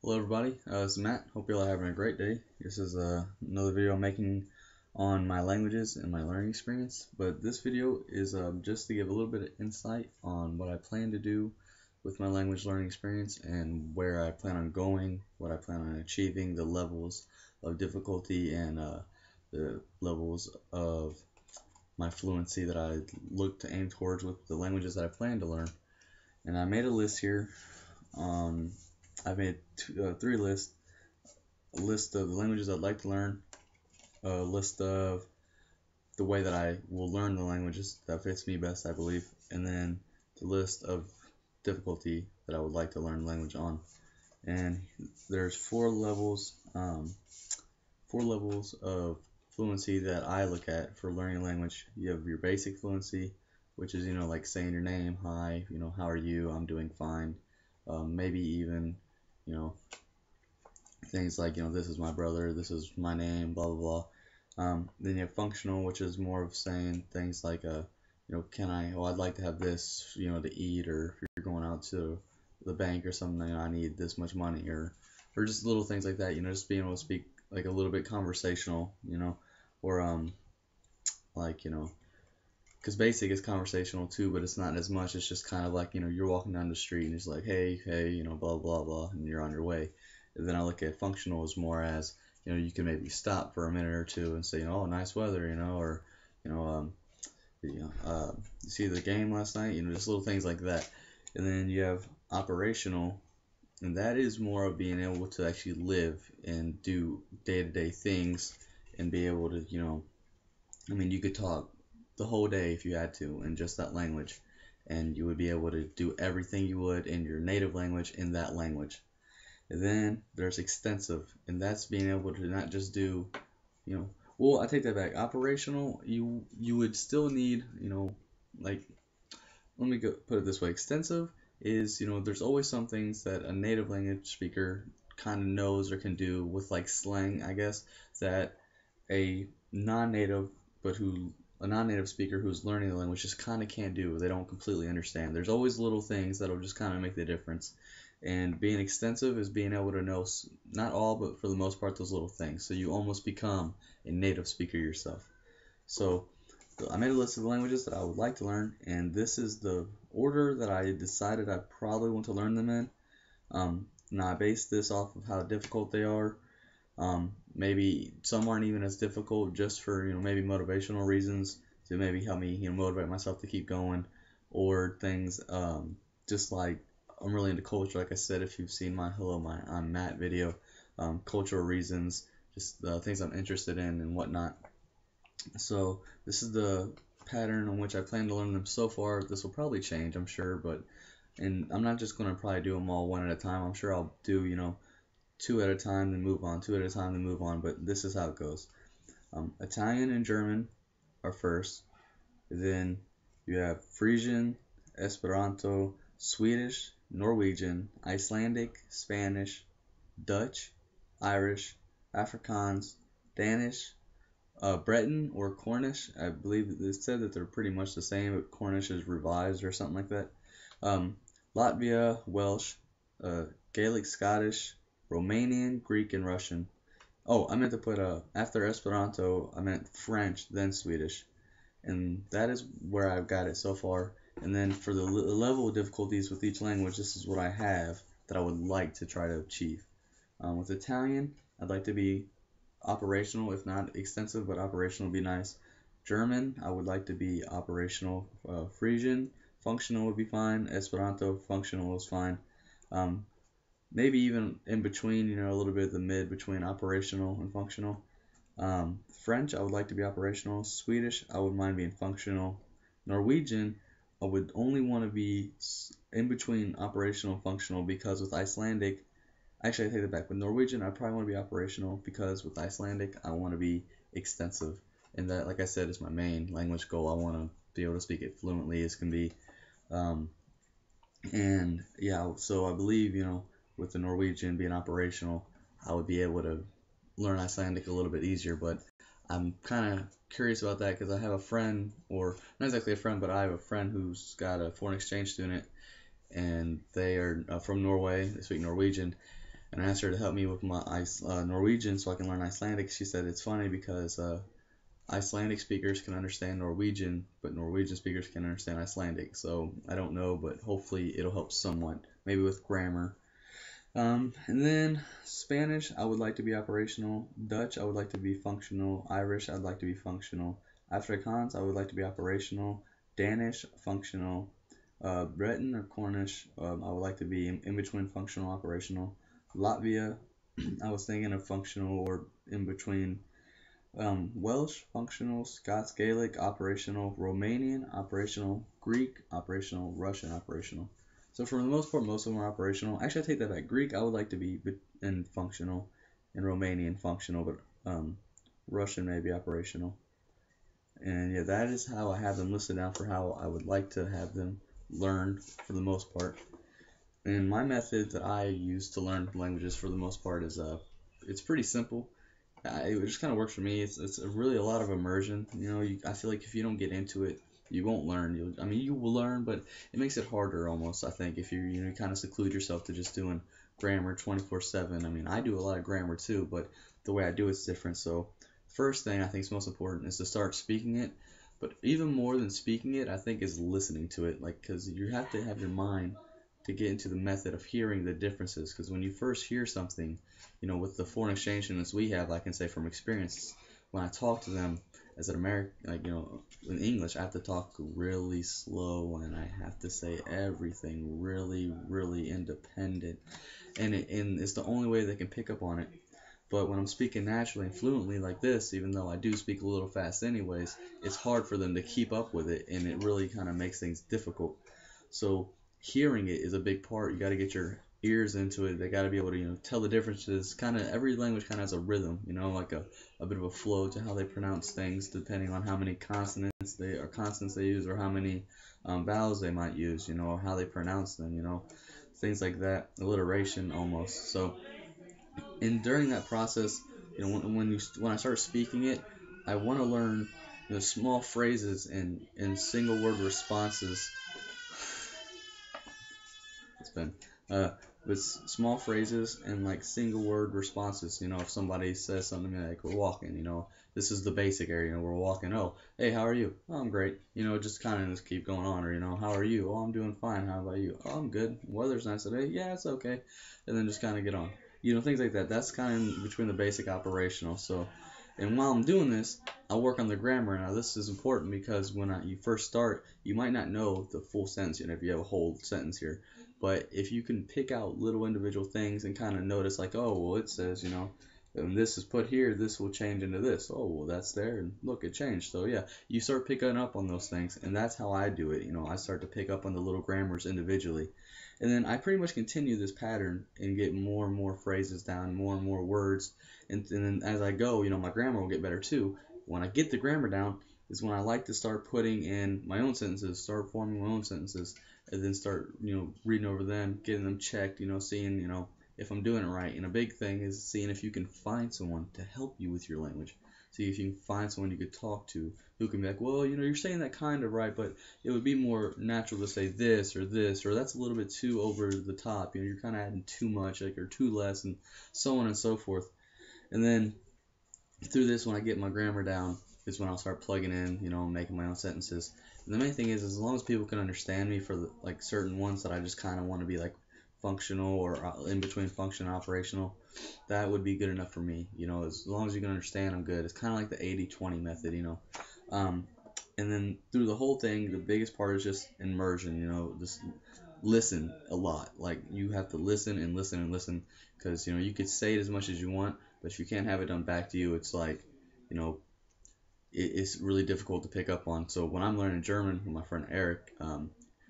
Hello everybody, this is Matt. Hope you're all having a great day. This is another video I'm making on my languages and my learning experience. But this video is just to give a little bit of insight on what I plan to do with my language learning experience and where I plan on going, what I plan on achieving, the levels of difficulty and the levels of my fluency that I look to aim towards with the languages that I plan to learn. And I made a list here. I've made three lists: a list of the languages I'd like to learn, a list of the way that I will learn the languages that fits me best, I believe, and then the list of difficulty that I would like to learn the language on. And there's four levels of fluency that I look at for learning a language. You have your basic fluency, which is like saying your name, hi, how are you, I'm doing fine. Maybe even things like this is my brother, this is my name, blah blah blah. Then you have functional, which is more of saying things like can I, I'd like to have this to eat, or if you're going out to the bank or something, I need this much money, or just little things like that, just being able to speak like a little bit conversational, or like because basic is conversational too, but it's not as much. It's just kind of like you're walking down the street and it's like hey, blah blah blah, and you're on your way. And then I look at functional as more as you can maybe stop for a minute or two and say oh nice weather, or you know um you see the game last night, just little things like that. And then you have operational, and that is more of being able to actually live and do day-to-day things and be able to you could talk the whole day if you had to in just that language, and you would be able to do everything you would in your native language in that language. And then there's extensive, and that's being able to not just do, well, I take that back. Operational, you would still need, like, let me go put it this way. Extensive is, there's always some things that a native language speaker kind of knows or can do with like slang, I guess, that a non-native but who a non-native speaker who's learning the language just kind of can't do. They don't completely understand. There's always little things that'll just kind of make the difference. And being extensive is being able to know not all, but for the most part, those little things. So you almost become a native speaker yourself. So I made a list of the languages that I would like to learn, and this is the order that I decided I probably want to learn them in. Now I base this off of how difficult they are. Maybe some aren't even as difficult, just for maybe motivational reasons to maybe help me motivate myself to keep going, or things just like I'm really into culture. Like I said, if you've seen my I'm Matt video, cultural reasons, just things I'm interested in and whatnot. So this is the pattern on which I plan to learn them so far. This will probably change, I'm sure, and I'm not just going to probably do them all one at a time. I'm sure I'll do two at a time, then move on, two at a time, then move on, but this is how it goes. Italian and German are first, then you have Frisian, Esperanto, Swedish, Norwegian, Icelandic, Spanish, Dutch, Irish, Afrikaans, Danish, Breton or Cornish. I believe it said that they're pretty much the same, but Cornish is revised or something like that. Latvia, Welsh, Gaelic, Scottish, Romanian, Greek, and Russian. Oh, I meant to put after Esperanto, I meant French, then Swedish, and that is where I've got it so far. And then for the level of difficulties with each language, this is what I have that I would like to try to achieve. With Italian, I'd like to be operational, if not extensive, but operational would be nice. German, I would like to be operational. Frisian, functional would be fine. Esperanto, functional is fine. Maybe even in between, a little bit of the mid between operational and functional. French, I would like to be operational. Swedish, I would mind being functional. Norwegian, I would only want to be in between operational and functional, because with Icelandic, actually I take that back. With Norwegian, I probably want to be operational, because with Icelandic, I want to be extensive. And that, like I said, is my main language goal. I want to be able to speak it fluently as can be. And yeah, so I believe, with the Norwegian being operational, I would be able to learn Icelandic a little bit easier. But I'm kind of curious about that, because I have a friend, or not exactly a friend, but I have a friend who's got a foreign exchange student, and they are from Norway. They speak Norwegian, and I asked her to help me with my Norwegian so I can learn Icelandic. She said it's funny because Icelandic speakers can understand Norwegian, but Norwegian speakers can understand Icelandic. So I don't know, but hopefully it'll help somewhat, maybe with grammar. And then Spanish, I would like to be operational. Dutch, I would like to be functional. Irish, I'd like to be functional. Afrikaans, I would like to be operational. Danish, functional. Breton or Cornish, I would like to be in between functional, operational. Latvia, I was thinking of functional or in between. Welsh, functional. Scots Gaelic, operational. Romanian, operational. Greek, operational. Russian, operational. So for the most part, most of them are operational. Actually, I take that back. Greek, I would like to be in functional, and Romanian functional, but Russian may be operational. And yeah, that is how I have them listed down for how I would like to have them learned for the most part. And my method that I use to learn languages for the most part is it's pretty simple. It just kind of works for me. It's really a lot of immersion. I feel like if you don't get into it, you won't learn. You will learn, but it makes it harder almost. I think if you kind of seclude yourself to just doing grammar 24/7. I mean, I do a lot of grammar too, but the way I do it's different. So first thing I think is most important is to start speaking it. But even more than speaking it, I think is listening to it. Like, because you have to have your mind to get into the method of hearing the differences. Because when you first hear something, with the foreign exchange students we have, I can say from experience, when I talk to them as an American, in English, I have to talk really slow and I have to say everything really, really independent. And it's the only way they can pick up on it. But when I'm speaking naturally and fluently like this, even though I do speak a little fast anyways, it's hard for them to keep up with it, and it really kind of makes things difficult. So hearing it is a big part. You got to get your ears into it. They got to be able to tell the differences. Kind of every language kind of has a rhythm, like a bit of a flow to how they pronounce things, depending on how many consonants they use, or how many vowels they might use, or how they pronounce them, things like that, alliteration almost. So and during that process, when I start speaking it, I want to learn small phrases and single word responses. It's been with small phrases and like single word responses. If somebody says something like we're walking, this is the basic area. We're walking. Oh, hey, how are you? Oh, I'm great. Just kind of just keep going on. Or how are you? Oh, I'm doing fine. How about you? Oh, I'm good. Weather's nice today. Yeah, it's okay. And then just kind of get on. Things like that. That's kind of between the basic operational. So, and while I'm doing this, I work on the grammar. Now, this is important because when you first start, you might not know the full sentence. If you have a whole sentence here. But if you can pick out little individual things and kind of notice, like, oh, well, it says, when this is put here, this will change into this. Oh, well, that's there, and look, it changed. So, yeah, you start picking up on those things, and that's how I do it. I start to pick up on the little grammars individually. And then I pretty much continue this pattern and get more and more phrases down, more and more words. And then as I go, my grammar will get better too. When I get the grammar down is when I like to start putting in my own sentences, start forming my own sentences, and then start, reading over them, getting them checked, seeing, if I'm doing it right. And a big thing is seeing if you can find someone to help you with your language. See if you can find someone you could talk to who can be like, well, you're saying that kind of right, but it would be more natural to say this, or that's a little bit too over the top. You're kind of adding too much, or too less, and so on and so forth. And then through this, when I get my grammar down, is when I'll start plugging in, making my own sentences. And the main thing is as long as people can understand me for like certain ones that I just kind of want to be like functional or in between function and operational, that would be good enough for me. As long as you can understand, I'm good. It's kind of like the 80-20 method, and then through the whole thing, the biggest part is just immersion, just listen a lot. Like, you have to listen and listen and listen, because, you could say it as much as you want, but if you can't have it done back to you, it's like, it's really difficult to pick up on. So when I'm learning German with my friend Eric,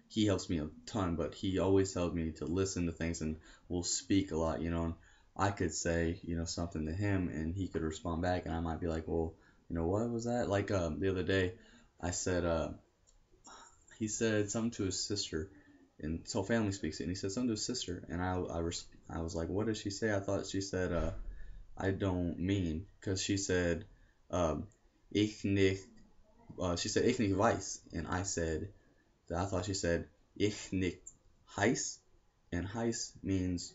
he helps me a ton, but he always tells me to listen to things and we'll speak a lot, and I could say, something to him and he could respond back, and I might be like, well, what was that? Like, the other day, I said, he said something to his sister, and so family speaks it, and he said something to his sister, and I was like, what did she say? I thought she said, I don't mean, because she said, ich nicht, she said, ich nicht weiß, and I thought she said, ich nicht heiß, and heiß means,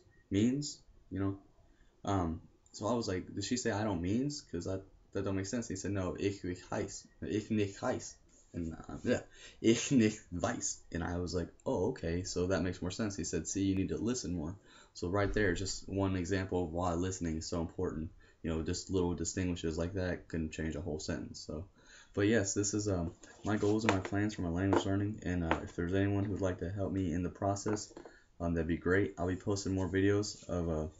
you know. So I was like, did she say I don't means? Because that don't make sense. He said, no, ich nicht heiß. And yeah, ich nicht weiß. And I was like, oh, okay, so that makes more sense. He said, see, you need to listen more. So right there, just one example of why listening is so important. You know, just little distinguishes like that can change a whole sentence. So, but yes, this is my goals and my plans for my language learning. And if there's anyone who'd like to help me in the process, that'd be great. I'll be posting more videos of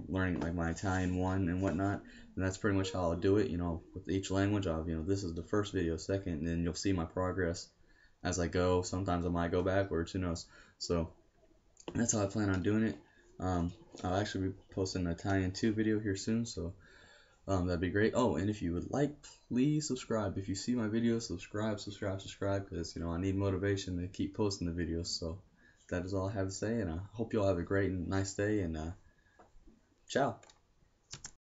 learning like my Italian one and whatnot. And that's pretty much how I'll do it. You know, with each language, this is the first video, second, and then you'll see my progress as I go. Sometimes I might go backwards, who knows? So that's how I plan on doing it. I'll actually be posting an Italian 2 video here soon, so that'd be great. Oh, and if you would like, please subscribe. If you see my videos, subscribe, because I need motivation to keep posting the videos. So that is all I have to say, and I hope you all have a great and nice day, and ciao.